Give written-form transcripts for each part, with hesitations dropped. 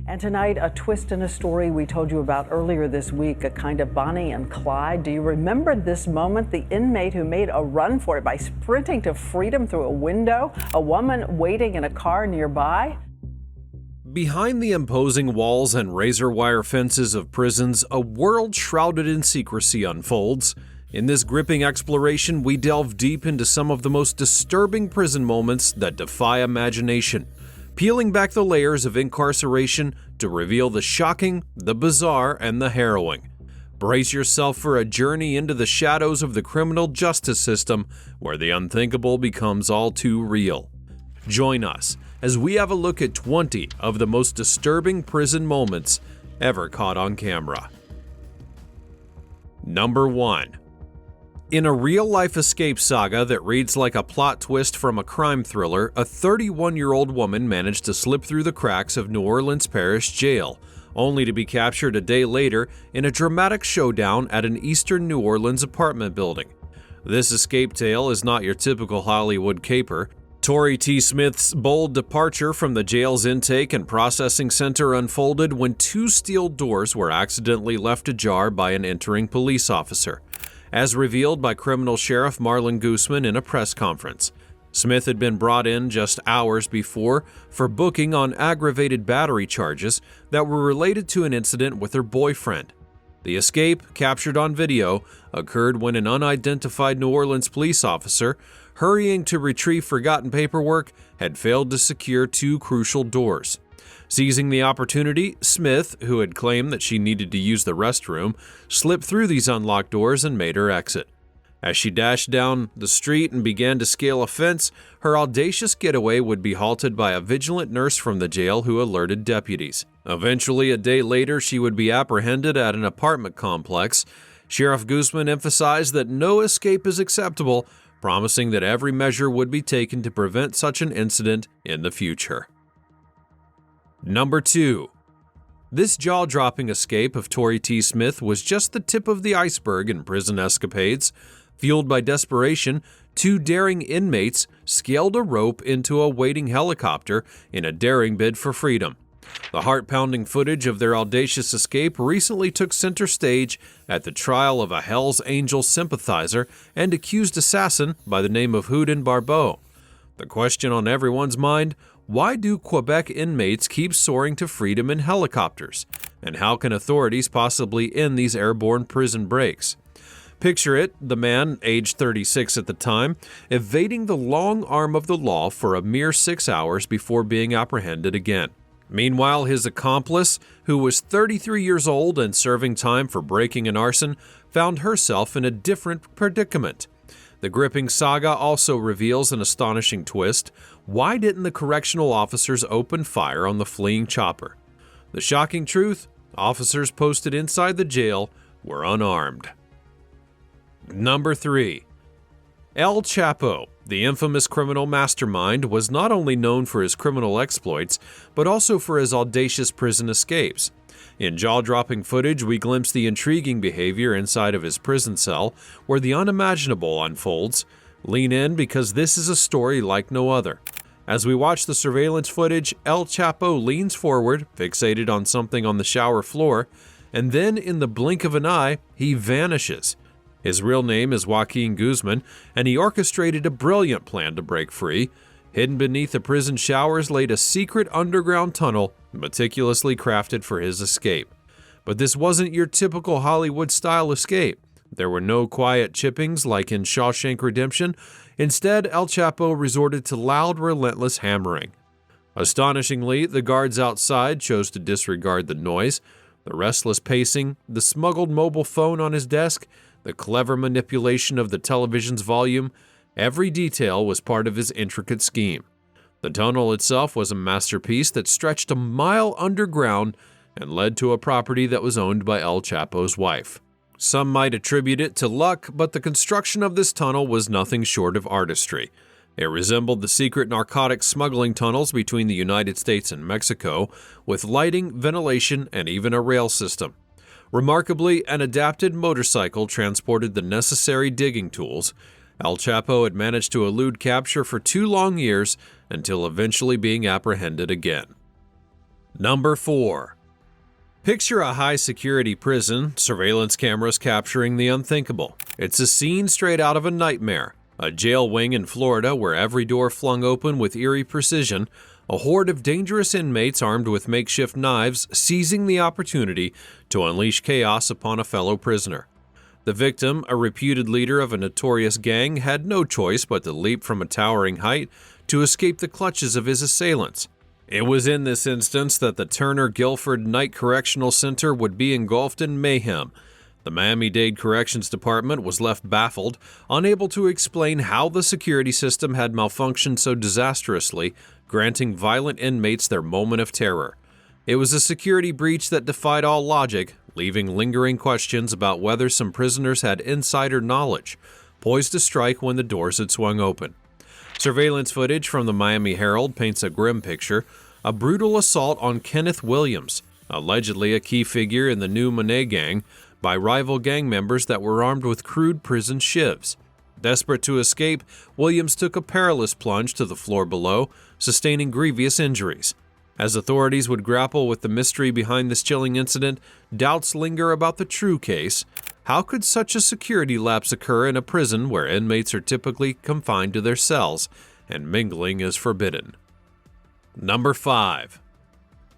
And tonight, a twist in a story we told you about earlier this week, a kind of Bonnie and Clyde. Do you remember this moment? The inmate who made a run for it by sprinting to freedom through a window, a woman waiting in a car nearby. Behind the imposing walls and razor wire fences of prisons, a world shrouded in secrecy unfolds. In this gripping exploration, we delve deep into some of the most disturbing prison moments that defy imagination, peeling back the layers of incarceration to reveal the shocking, the bizarre, and the harrowing. Brace yourself for a journey into the shadows of the criminal justice system, where the unthinkable becomes all too real. Join us as we have a look at 20 of the most disturbing prison moments ever caught on camera. Number 1. In a real-life escape saga that reads like a plot twist from a crime thriller, a 31-year-old woman managed to slip through the cracks of New Orleans Parish Jail, only to be captured a day later in a dramatic showdown at an eastern New Orleans apartment building. This escape tale is not your typical Hollywood caper. Tori T. Smith's bold departure from the jail's intake and processing center unfolded when two steel doors were accidentally left ajar by an entering police officer, as revealed by criminal sheriff Marlon Guzman in a press conference. Smith had been brought in just hours before for booking on aggravated battery charges that were related to an incident with her boyfriend. The escape, captured on video, occurred when an unidentified New Orleans police officer, hurrying to retrieve forgotten paperwork, had failed to secure two crucial doors. Seizing the opportunity, Smith, who had claimed that she needed to use the restroom, slipped through these unlocked doors and made her exit. As she dashed down the street and began to scale a fence, her audacious getaway would be halted by a vigilant nurse from the jail who alerted deputies. Eventually, a day later, she would be apprehended at an apartment complex. Sheriff Guzman emphasized that no escape is acceptable, promising that every measure would be taken to prevent such an incident in the future. Number 2. This jaw-dropping escape of Tori T. Smith was just the tip of the iceberg in prison escapades. Fueled by desperation, two daring inmates scaled a rope into a waiting helicopter in a daring bid for freedom. The heart-pounding footage of their audacious escape recently took center stage at the trial of a Hell's Angels sympathizer and accused assassin by the name of Houdin Barbeau. The question on everyone's mind: why do Quebec inmates keep soaring to freedom in helicopters? And how can authorities possibly end these airborne prison breaks? Picture it, the man, aged 36 at the time, evading the long arm of the law for a mere 6 hours before being apprehended again. Meanwhile, his accomplice, who was 33 years old and serving time for breaking and arson, found herself in a different predicament. The gripping saga also reveals an astonishing twist. Why didn't the correctional officers open fire on the fleeing chopper? The shocking truth: officers posted inside the jail were unarmed. Number 3. El Chapo, the infamous criminal mastermind, was not only known for his criminal exploits, but also for his audacious prison escapes. In jaw-dropping footage, we glimpse the intriguing behavior inside of his prison cell, where the unimaginable unfolds. Lean in, because this is a story like no other. As we watch the surveillance footage, El Chapo leans forward, fixated on something on the shower floor, and then in the blink of an eye, he vanishes. His real name is Joaquin Guzman, and he orchestrated a brilliant plan to break free. Hidden beneath the prison showers laid a secret underground tunnel meticulously crafted for his escape. But this wasn't your typical Hollywood-style escape. There were no quiet chippings like in Shawshank Redemption. Instead, El Chapo resorted to loud, relentless hammering. Astonishingly, the guards outside chose to disregard the noise. The restless pacing, the smuggled mobile phone on his desk, the clever manipulation of the television's volume, every detail was part of his intricate scheme. The tunnel itself was a masterpiece that stretched a mile underground and led to a property that was owned by El Chapo's wife. Some might attribute it to luck, but the construction of this tunnel was nothing short of artistry. It resembled the secret narcotics smuggling tunnels between the United States and Mexico, with lighting, ventilation, and even a rail system. Remarkably, an adapted motorcycle transported the necessary digging tools. El Chapo had managed to elude capture for 2 long years until eventually being apprehended again. Number 4. Picture a high-security prison, surveillance cameras capturing the unthinkable. It's a scene straight out of a nightmare. A jail wing in Florida where every door flung open with eerie precision, a horde of dangerous inmates armed with makeshift knives seizing the opportunity to unleash chaos upon a fellow prisoner. The victim, a reputed leader of a notorious gang, had no choice but to leap from a towering height to escape the clutches of his assailants. It was in this instance that the Turner Guilford Night Correctional Center would be engulfed in mayhem. The Miami-Dade Corrections Department was left baffled, unable to explain how the security system had malfunctioned so disastrously, granting violent inmates their moment of terror. It was a security breach that defied all logic, leaving lingering questions about whether some prisoners had insider knowledge, poised to strike when the doors had swung open. Surveillance footage from the Miami Herald paints a grim picture: a brutal assault on Kenneth Williams, allegedly a key figure in the New Monet gang, by rival gang members that were armed with crude prison shivs. Desperate to escape, Williams took a perilous plunge to the floor below, sustaining grievous injuries. As authorities would grapple with the mystery behind this chilling incident, doubts linger about the true case. How could such a security lapse occur in a prison where inmates are typically confined to their cells and mingling is forbidden? Number 5.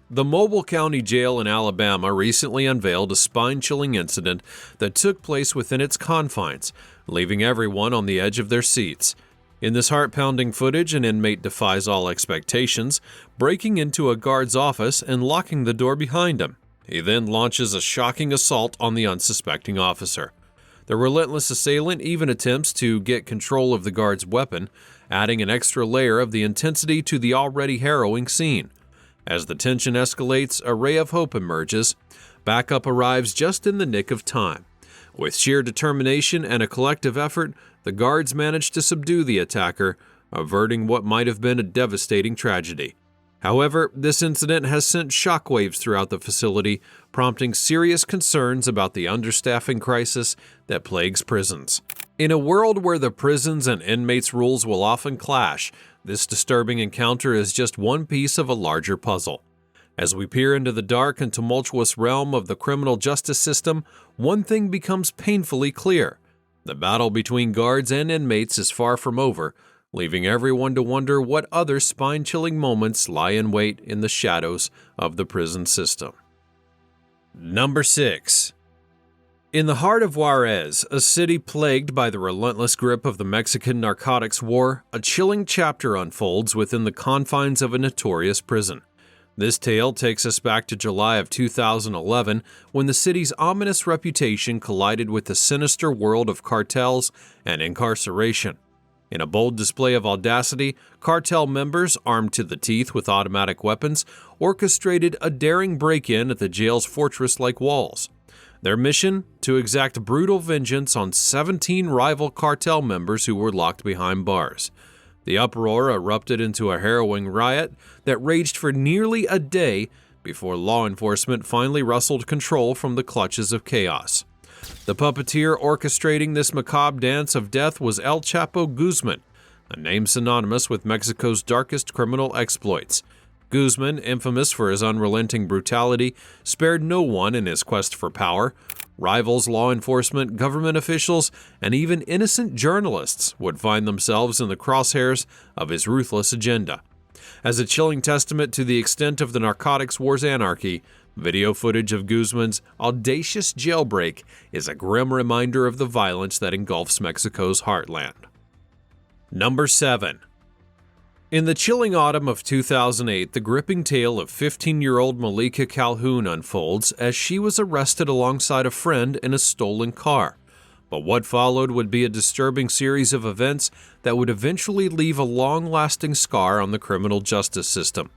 The Mobile County Jail in Alabama recently unveiled a spine-chilling incident that took place within its confines, leaving everyone on the edge of their seats. In this heart-pounding footage, an inmate defies all expectations, breaking into a guard's office and locking the door behind him. He then launches a shocking assault on the unsuspecting officer. The relentless assailant even attempts to get control of the guard's weapon, adding an extra layer of the intensity to the already harrowing scene. As the tension escalates, a ray of hope emerges. Backup arrives just in the nick of time. With sheer determination and a collective effort, the guards manage to subdue the attacker, averting what might have been a devastating tragedy. However, this incident has sent shockwaves throughout the facility, prompting serious concerns about the understaffing crisis that plagues prisons. In a world where the prisons and inmates' rules will often clash, this disturbing encounter is just one piece of a larger puzzle. As we peer into the dark and tumultuous realm of the criminal justice system, one thing becomes painfully clear: the battle between guards and inmates is far from over, leaving everyone to wonder what other spine-chilling moments lie in wait in the shadows of the prison system. Number 6. In the heart of Juarez, a city plagued by the relentless grip of the Mexican narcotics war, a chilling chapter unfolds within the confines of a notorious prison. This tale takes us back to July of 2011, when the city's ominous reputation collided with the sinister world of cartels and incarceration. In a bold display of audacity, cartel members, armed to the teeth with automatic weapons, orchestrated a daring break-in at the jail's fortress-like walls. Their mission? To exact brutal vengeance on 17 rival cartel members who were locked behind bars. The uproar erupted into a harrowing riot that raged for nearly a day before law enforcement finally wrestled control from the clutches of chaos. The puppeteer orchestrating this macabre dance of death was El Chapo Guzman, a name synonymous with Mexico's darkest criminal exploits. Guzman, infamous for his unrelenting brutality, spared no one in his quest for power. Rivals, law enforcement, government officials, and even innocent journalists would find themselves in the crosshairs of his ruthless agenda. As a chilling testament to the extent of the narcotics war's anarchy, video footage of Guzman's audacious jailbreak is a grim reminder of the violence that engulfs Mexico's heartland. Number 7. In the chilling autumn of 2008, the gripping tale of 15-year-old Malika Calhoun unfolds as she was arrested alongside a friend in a stolen car. But what followed would be a disturbing series of events that would eventually leave a long-lasting scar on the criminal justice system.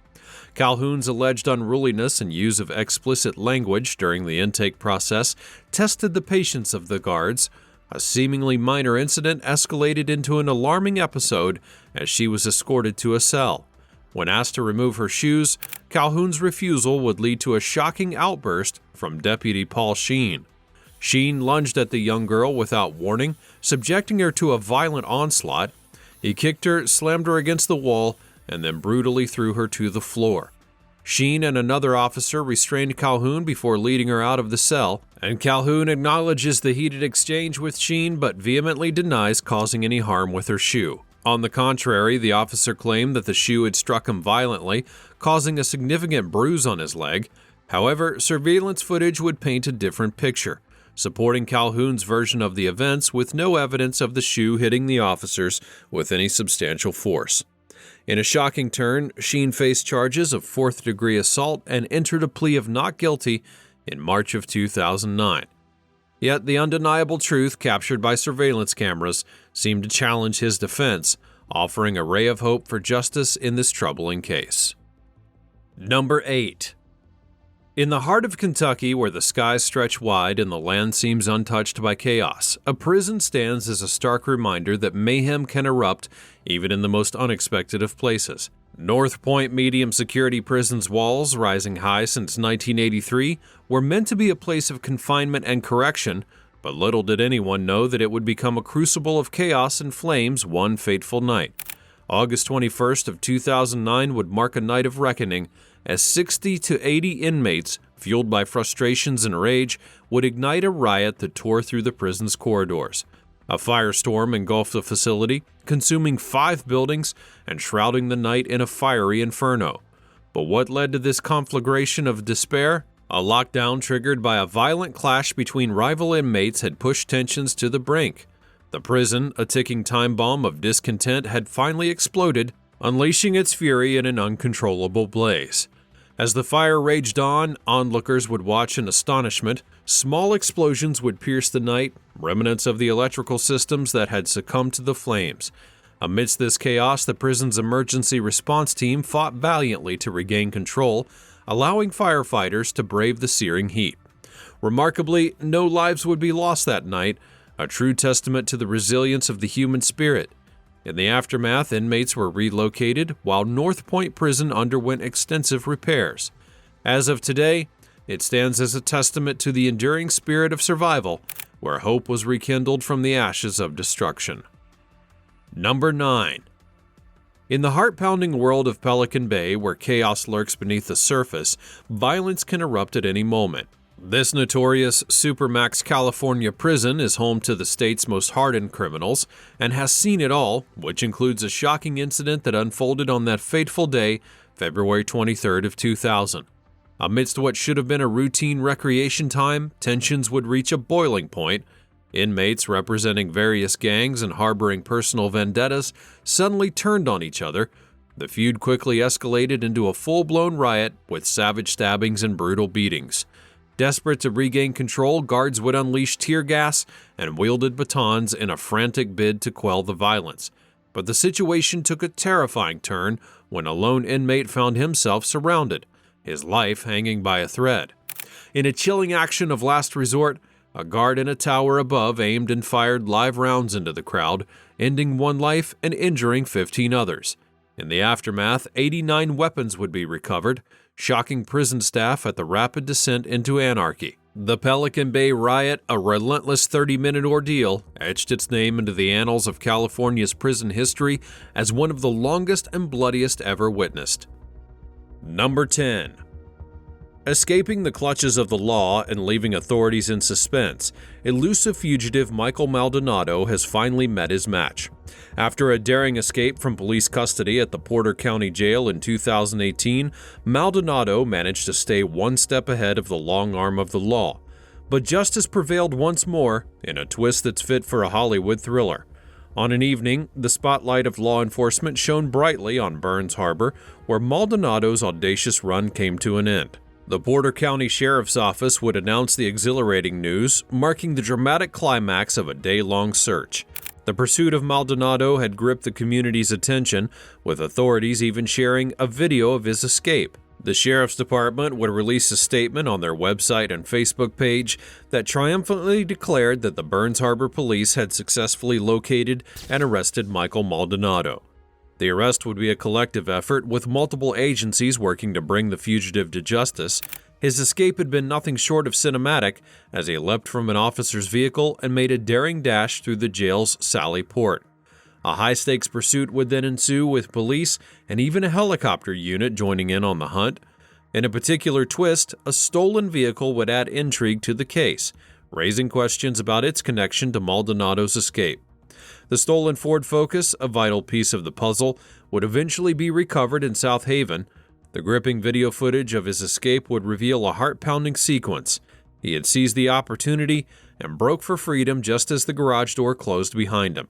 Calhoun's alleged unruliness and use of explicit language during the intake process tested the patience of the guards. A seemingly minor incident escalated into an alarming episode as she was escorted to a cell. When asked to remove her shoes, Calhoun's refusal would lead to a shocking outburst from Deputy Paul Sheen. Sheen lunged at the young girl without warning, subjecting her to a violent onslaught. He kicked her, slammed her against the wall, and then brutally threw her to the floor. Sheen and another officer restrained Calhoun before leading her out of the cell, and Calhoun acknowledges the heated exchange with Sheen but vehemently denies causing any harm with her shoe. On the contrary, the officer claimed that the shoe had struck him violently, causing a significant bruise on his leg. However, surveillance footage would paint a different picture, supporting Calhoun's version of the events with no evidence of the shoe hitting the officers with any substantial force. In a shocking turn, Sheen faced charges of fourth-degree assault and entered a plea of not guilty in March of 2009. Yet the undeniable truth captured by surveillance cameras seemed to challenge his defense, offering a ray of hope for justice in this troubling case. Number 8. In the heart of Kentucky, where the skies stretch wide and the land seems untouched by chaos, a prison stands as a stark reminder that mayhem can erupt even in the most unexpected of places. North Point Medium Security Prison's walls, rising high since 1983, were meant to be a place of confinement and correction, but little did anyone know that it would become a crucible of chaos and flames one fateful night. August 21st of 2009 would mark a night of reckoning, as 60 to 80 inmates, fueled by frustrations and rage, would ignite a riot that tore through the prison's corridors. A firestorm engulfed the facility, consuming 5 buildings and shrouding the night in a fiery inferno. But what led to this conflagration of despair? A lockdown triggered by a violent clash between rival inmates had pushed tensions to the brink. The prison, a ticking time bomb of discontent, had finally exploded, unleashing its fury in an uncontrollable blaze. As the fire raged on, onlookers would watch in astonishment. Small explosions would pierce the night, remnants of the electrical systems that had succumbed to the flames. Amidst this chaos, the prison's emergency response team fought valiantly to regain control, allowing firefighters to brave the searing heat. Remarkably, no lives would be lost that night, a true testament to the resilience of the human spirit. In the aftermath, inmates were relocated, while North Point Prison underwent extensive repairs. As of today, it stands as a testament to the enduring spirit of survival, where hope was rekindled from the ashes of destruction. Number 9. In the heart-pounding world of Pelican Bay, where chaos lurks beneath the surface, violence can erupt at any moment. This notorious Supermax California prison is home to the state's most hardened criminals and has seen it all, which includes a shocking incident that unfolded on that fateful day, February 23rd of 2000. Amidst what should have been a routine recreation time, tensions would reach a boiling point. Inmates representing various gangs and harboring personal vendettas suddenly turned on each other. The feud quickly escalated into a full-blown riot with savage stabbings and brutal beatings. Desperate to regain control, guards would unleash tear gas and wielded batons in a frantic bid to quell the violence. But the situation took a terrifying turn when a lone inmate found himself surrounded, his life hanging by a thread. In a chilling action of last resort, a guard in a tower above aimed and fired live rounds into the crowd, ending one life and injuring 15 others. In the aftermath, 89 weapons would be recovered, shocking prison staff at the rapid descent into anarchy. The Pelican Bay riot, a relentless 30-minute ordeal, etched its name into the annals of California's prison history as one of the longest and bloodiest ever witnessed. Number 10. Escaping the clutches of the law and leaving authorities in suspense, elusive fugitive Michael Maldonado has finally met his match. After a daring escape from police custody at the Porter County Jail in 2018, Maldonado managed to stay one step ahead of the long arm of the law. But justice prevailed once more, in a twist that's fit for a Hollywood thriller. On an evening, the spotlight of law enforcement shone brightly on Burns Harbor, where Maldonado's audacious run came to an end. The Porter County Sheriff's Office would announce the exhilarating news, marking the dramatic climax of a day-long search. The pursuit of Maldonado had gripped the community's attention, with authorities even sharing a video of his escape. The Sheriff's Department would release a statement on their website and Facebook page that triumphantly declared that the Burns Harbor Police had successfully located and arrested Michael Maldonado. The arrest would be a collective effort, with multiple agencies working to bring the fugitive to justice. His escape had been nothing short of cinematic, as he leapt from an officer's vehicle and made a daring dash through the jail's Sally Port. A high-stakes pursuit would then ensue, with police and even a helicopter unit joining in on the hunt. In a particular twist, a stolen vehicle would add intrigue to the case, raising questions about its connection to Maldonado's escape. The stolen Ford Focus, a vital piece of the puzzle, would eventually be recovered in South Haven. The gripping video footage of his escape would reveal a heart-pounding sequence. He had seized the opportunity and broke for freedom just as the garage door closed behind him.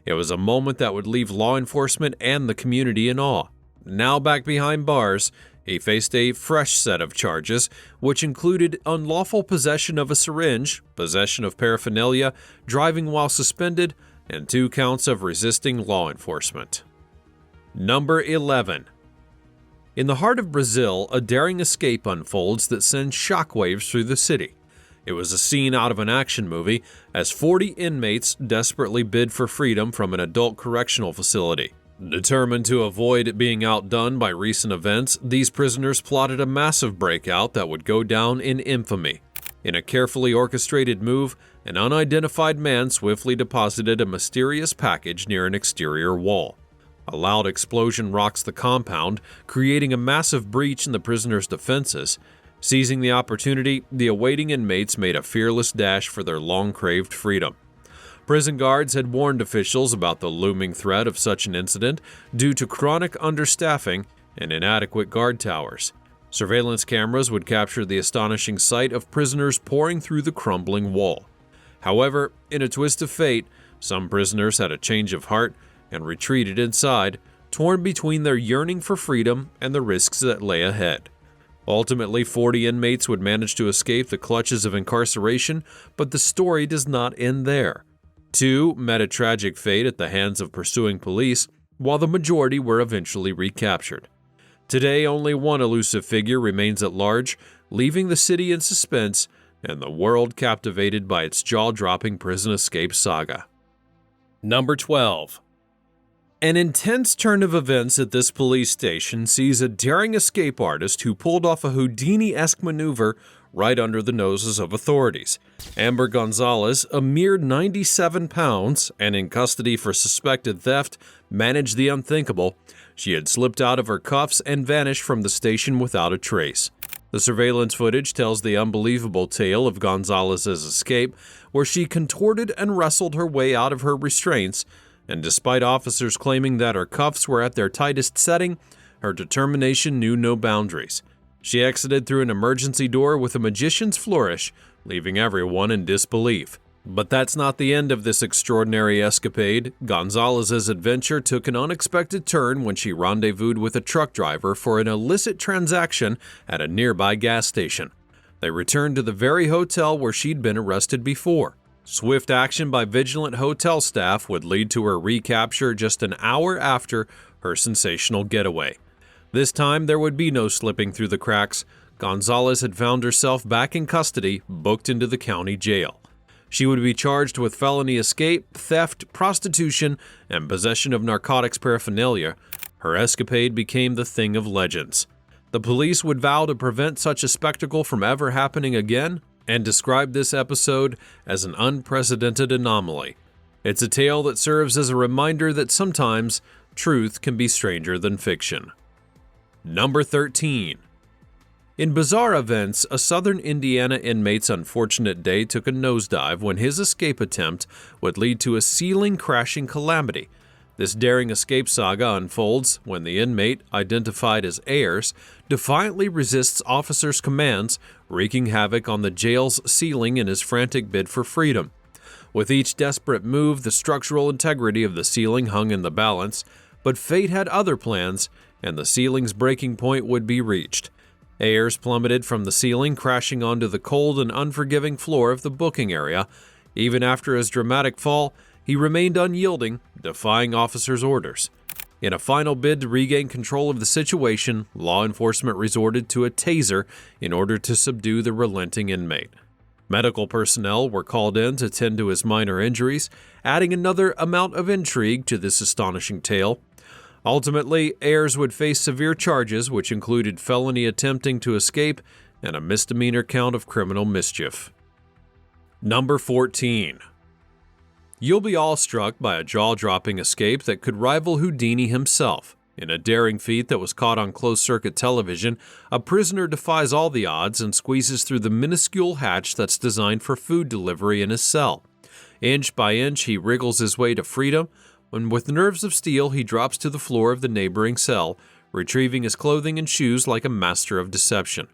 It was a moment that would leave law enforcement and the community in awe. Now back behind bars, he faced a fresh set of charges, which included unlawful possession of a syringe, possession of paraphernalia, driving while suspended, and 2 counts of resisting law enforcement. Number 11. In the heart of Brazil, a daring escape unfolds that sends shockwaves through the city. It was a scene out of an action movie as 40 inmates desperately bid for freedom from an adult correctional facility. Determined to avoid being outdone by recent events, these prisoners plotted a massive breakout that would go down in infamy. In a carefully orchestrated move, an unidentified man swiftly deposited a mysterious package near an exterior wall. A loud explosion rocks the compound, creating a massive breach in the prisoners' defenses. Seizing the opportunity, the awaiting inmates made a fearless dash for their long-craved freedom. Prison guards had warned officials about the looming threat of such an incident due to chronic understaffing and inadequate guard towers. Surveillance cameras would capture the astonishing sight of prisoners pouring through the crumbling wall. However, in a twist of fate, some prisoners had a change of heart and retreated inside, torn between their yearning for freedom and the risks that lay ahead. Ultimately, 40 inmates would manage to escape the clutches of incarceration, but the story does not end there. 2 met a tragic fate at the hands of pursuing police, while the majority were eventually recaptured. Today, only one elusive figure remains at large, leaving the city in suspense and the world captivated by its jaw-dropping prison escape saga. Number 12. An intense turn of events at this police station sees a daring escape artist who pulled off a Houdini-esque maneuver right under the noses of authorities. Amber Gonzalez, a mere 97 pounds and in custody for suspected theft, managed the unthinkable. She had slipped out of her cuffs and vanished from the station without a trace. The surveillance footage tells the unbelievable tale of Gonzalez's escape, where she contorted and wrestled her way out of her restraints, and despite officers claiming that her cuffs were at their tightest setting, her determination knew no boundaries. She exited through an emergency door with a magician's flourish, leaving everyone in disbelief. But that's not the end of this extraordinary escapade. Gonzalez's adventure took an unexpected turn when she rendezvoused with a truck driver for an illicit transaction at a nearby gas station. They returned to the very hotel where she'd been arrested before. Swift action by vigilant hotel staff would lead to her recapture just an hour after her sensational getaway. This time, there would be no slipping through the cracks. Gonzalez had found herself back in custody, booked into the county jail. She would be charged with felony escape, theft, prostitution, and possession of narcotics paraphernalia. Her escapade became the thing of legends. The police would vow to prevent such a spectacle from ever happening again, and describe this episode as an unprecedented anomaly. It's a tale that serves as a reminder that sometimes truth can be stranger than fiction. Number 13. In bizarre events, a southern Indiana inmate's unfortunate day took a nosedive when his escape attempt would lead to a ceiling-crashing calamity. This daring escape saga unfolds when the inmate, identified as Ayers, defiantly resists officers' commands, wreaking havoc on the jail's ceiling in his frantic bid for freedom. With each desperate move, the structural integrity of the ceiling hung in the balance, but fate had other plans, and the ceiling's breaking point would be reached. Ayers plummeted from the ceiling, crashing onto the cold and unforgiving floor of the booking area. Even after his dramatic fall, he remained unyielding, defying officers' orders. In a final bid to regain control of the situation, law enforcement resorted to a taser in order to subdue the relenting inmate. Medical personnel were called in to tend to his minor injuries, adding another amount of intrigue to this astonishing tale. Ultimately, Ayers would face severe charges, which included felony attempting to escape and a misdemeanor count of criminal mischief. Number 14. You'll be awestruck by a jaw-dropping escape that could rival Houdini himself. In a daring feat that was caught on closed-circuit television, a prisoner defies all the odds and squeezes through the minuscule hatch that's designed for food delivery in his cell. Inch by inch, he wriggles his way to freedom, when with nerves of steel, he drops to the floor of the neighboring cell, retrieving his clothing and shoes like a master of deception.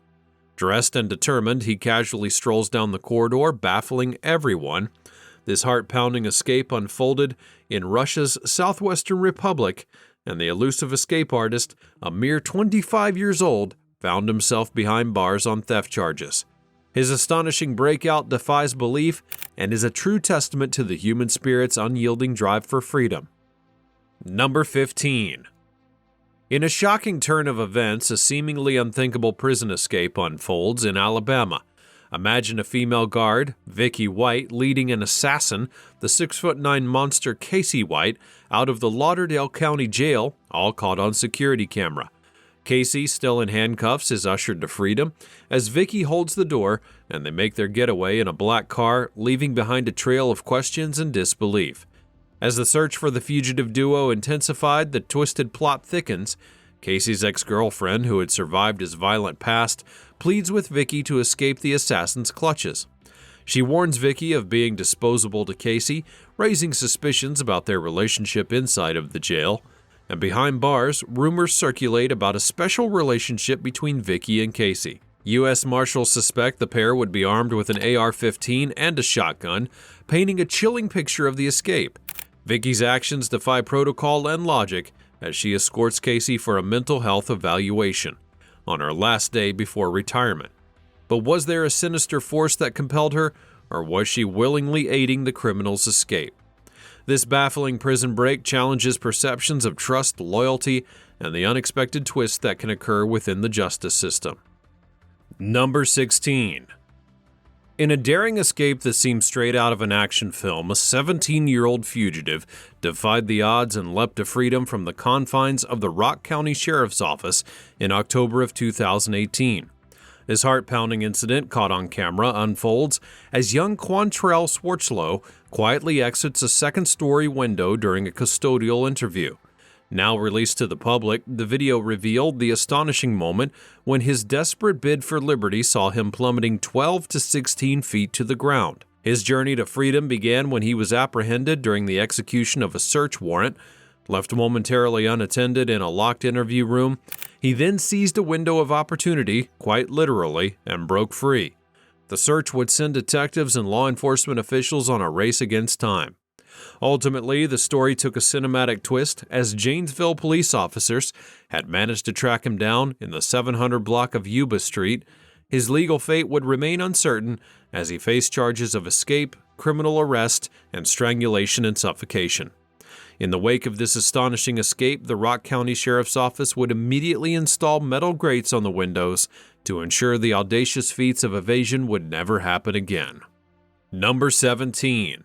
Dressed and determined, he casually strolls down the corridor, baffling everyone. This heart-pounding escape unfolded in Russia's Southwestern Republic, and the elusive escape artist, a mere 25 years old, found himself behind bars on theft charges. His astonishing breakout defies belief and is a true testament to the human spirit's unyielding drive for freedom. Number 15. In a shocking turn of events, a seemingly unthinkable prison escape unfolds in Alabama. Imagine a female guard, Vicky White, leading an assassin, the 6'9" monster Casey White, out of the Lauderdale County Jail, all caught on security camera. Casey, still in handcuffs, is ushered to freedom as Vicky holds the door and they make their getaway in a black car, leaving behind a trail of questions and disbelief. As the search for the fugitive duo intensified, the twisted plot thickens. Casey's ex-girlfriend, who had survived his violent past, pleads with Vicky to escape the assassin's clutches. She warns Vicky of being disposable to Casey, raising suspicions about their relationship inside of the jail. And behind bars, rumors circulate about a special relationship between Vicky and Casey. U.S. Marshals suspect the pair would be armed with an AR-15 and a shotgun, painting a chilling picture of the escape. Vicky's actions defy protocol and logic as she escorts Casey for a mental health evaluation on her last day before retirement. But was there a sinister force that compelled her, or was she willingly aiding the criminal's escape? This baffling prison break challenges perceptions of trust, loyalty, and the unexpected twists that can occur within the justice system. Number 16. In a daring escape that seemed straight out of an action film, a 17-year-old fugitive defied the odds and leapt to freedom from the confines of the Rock County Sheriff's Office in October of 2018. This heart-pounding incident, caught on camera, unfolds as young Quantrell Swartzlow quietly exits a second-story window during a custodial interview. Now released to the public, the video revealed the astonishing moment when his desperate bid for liberty saw him plummeting 12 to 16 feet to the ground. His journey to freedom began when he was apprehended during the execution of a search warrant. Left momentarily unattended in a locked interview room, he then seized a window of opportunity, quite literally, and broke free. The search would send detectives and law enforcement officials on a race against time. Ultimately, the story took a cinematic twist as Janesville police officers had managed to track him down in the 700 block of Yuba Street. His legal fate would remain uncertain as he faced charges of escape, criminal arrest, and strangulation and suffocation. In the wake of this astonishing escape, the Rock County Sheriff's Office would immediately install metal grates on the windows to ensure the audacious feats of evasion would never happen again. Number 17.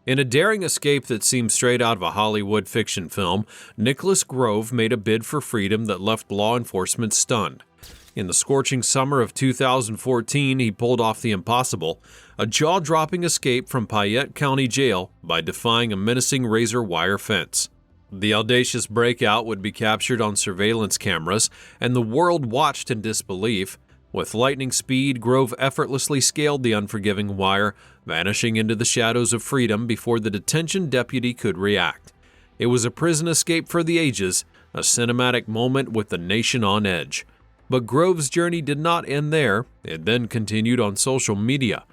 In a daring escape that seemed straight out of a Hollywood fiction film, Nicholas Grove made a bid for freedom that left law enforcement stunned. In the scorching summer of 2014, he pulled off the impossible, a jaw-dropping escape from Payette County Jail by defying a menacing razor wire fence. The audacious breakout would be captured on surveillance cameras, and the world watched in disbelief. With lightning speed, Grove effortlessly scaled the unforgiving wire, vanishing into the shadows of freedom before the detention deputy could react. It was a prison escape for the ages, a cinematic moment with the nation on edge. But Grove's journey did not end there. It then continued on social media.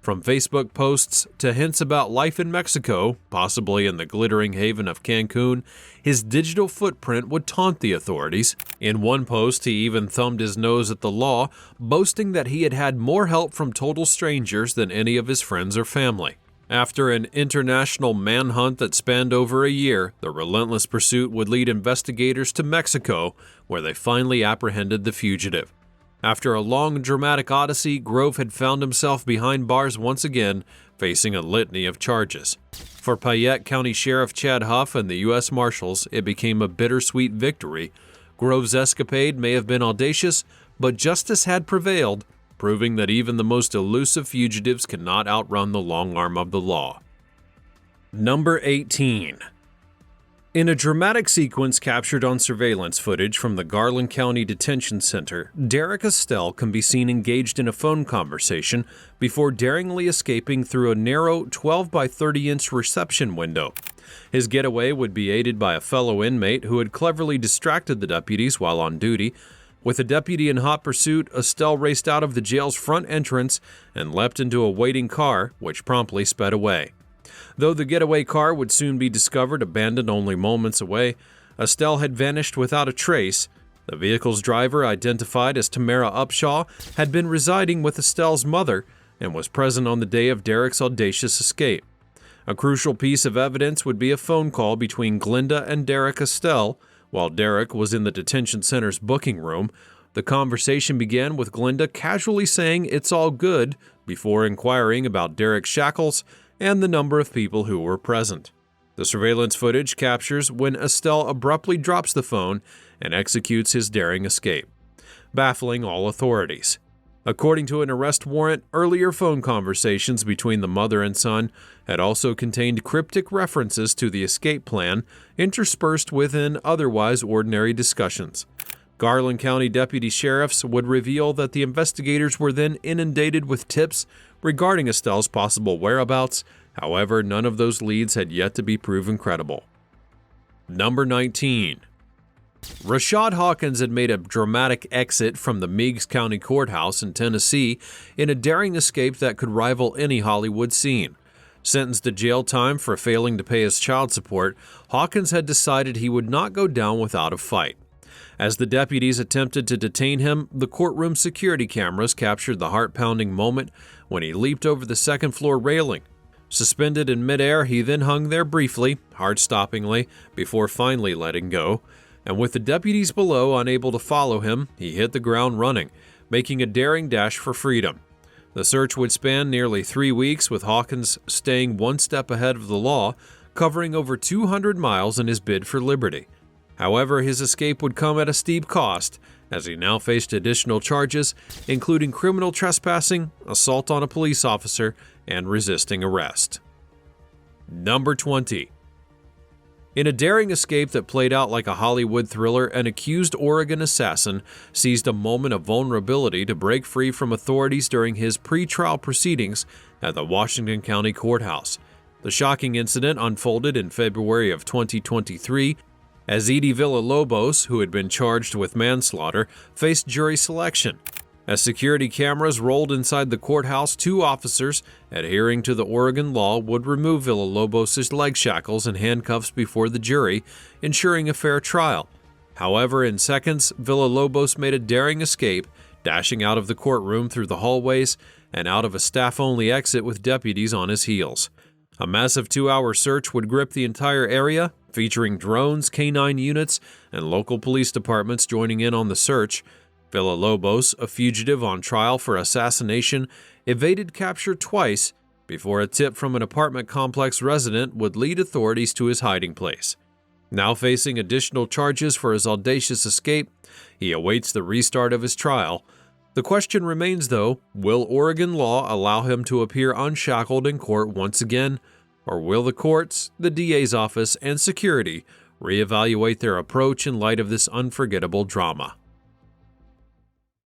From Facebook posts to hints about life in Mexico, possibly in the glittering haven of Cancun, his digital footprint would taunt the authorities. In one post, he even thumbed his nose at the law, boasting that he had had more help from total strangers than any of his friends or family. After an international manhunt that spanned over a year, the relentless pursuit would lead investigators to Mexico, where they finally apprehended the fugitive. After a long, dramatic odyssey, Grove had found himself behind bars once again, facing a litany of charges. For Payette County Sheriff Chad Huff and the U.S. Marshals, it became a bittersweet victory. Grove's escapade may have been audacious, but justice had prevailed, proving that even the most elusive fugitives cannot outrun the long arm of the law. Number 18. In a dramatic sequence captured on surveillance footage from the Garland County Detention Center, Derek Estelle can be seen engaged in a phone conversation before daringly escaping through a narrow 12 by 30-inch reception window. His getaway would be aided by a fellow inmate who had cleverly distracted the deputies while on duty. With a deputy in hot pursuit, Estelle raced out of the jail's front entrance and leapt into a waiting car, which promptly sped away. Though the getaway car would soon be discovered abandoned only moments away, Estelle had vanished without a trace. The vehicle's driver, identified as Tamara Upshaw, had been residing with Estelle's mother and was present on the day of Derek's audacious escape. A crucial piece of evidence would be a phone call between Glinda and Derek Estelle. While Derek was in the detention center's booking room, the conversation began with Glinda casually saying "it's all good" before inquiring about Derek's shackles and the number of people who were present. The surveillance footage captures when Estelle abruptly drops the phone and executes his daring escape, baffling all authorities. According to an arrest warrant, earlier phone conversations between the mother and son had also contained cryptic references to the escape plan, interspersed within otherwise ordinary discussions. Garland County deputy sheriffs would reveal that the investigators were then inundated with tips regarding Estelle's possible whereabouts. However, none of those leads had yet to be proven credible. Number 19. Rashad Hawkins had made a dramatic exit from the Meigs County Courthouse in Tennessee in a daring escape that could rival any Hollywood scene. Sentenced to jail time for failing to pay his child support, Hawkins had decided he would not go down without a fight. As the deputies attempted to detain him, the courtroom security cameras captured the heart-pounding moment when he leaped over the second-floor railing. Suspended in midair, he then hung there briefly, heart-stoppingly, before finally letting go. And with the deputies below unable to follow him, he hit the ground running, making a daring dash for freedom. The search would span nearly 3 weeks, with Hawkins staying one step ahead of the law, covering over 200 miles in his bid for liberty. However, his escape would come at a steep cost, as he now faced additional charges, including criminal trespassing, assault on a police officer, and resisting arrest. Number 20. In a daring escape that played out like a Hollywood thriller, an accused Oregon assassin seized a moment of vulnerability to break free from authorities during his pre-trial proceedings at the Washington County Courthouse. The shocking incident unfolded in February of 2023 as Edie Villalobos, who had been charged with manslaughter, faced jury selection. As security cameras rolled inside the courthouse, 2 officers, adhering to the Oregon law, would remove Villalobos' leg shackles and handcuffs before the jury, ensuring a fair trial. However, in seconds, Villalobos made a daring escape, dashing out of the courtroom through the hallways and out of a staff-only exit with deputies on his heels. A massive 2-hour search would grip the entire area, featuring drones, canine units, and local police departments joining in on the search. Villalobos, a fugitive on trial for assassination, evaded capture twice before a tip from an apartment complex resident would lead authorities to his hiding place. Now facing additional charges for his audacious escape, he awaits the restart of his trial. The question remains, though, will Oregon law allow him to appear unshackled in court once again, or will the courts, the DA's office, and security reevaluate their approach in light of this unforgettable drama?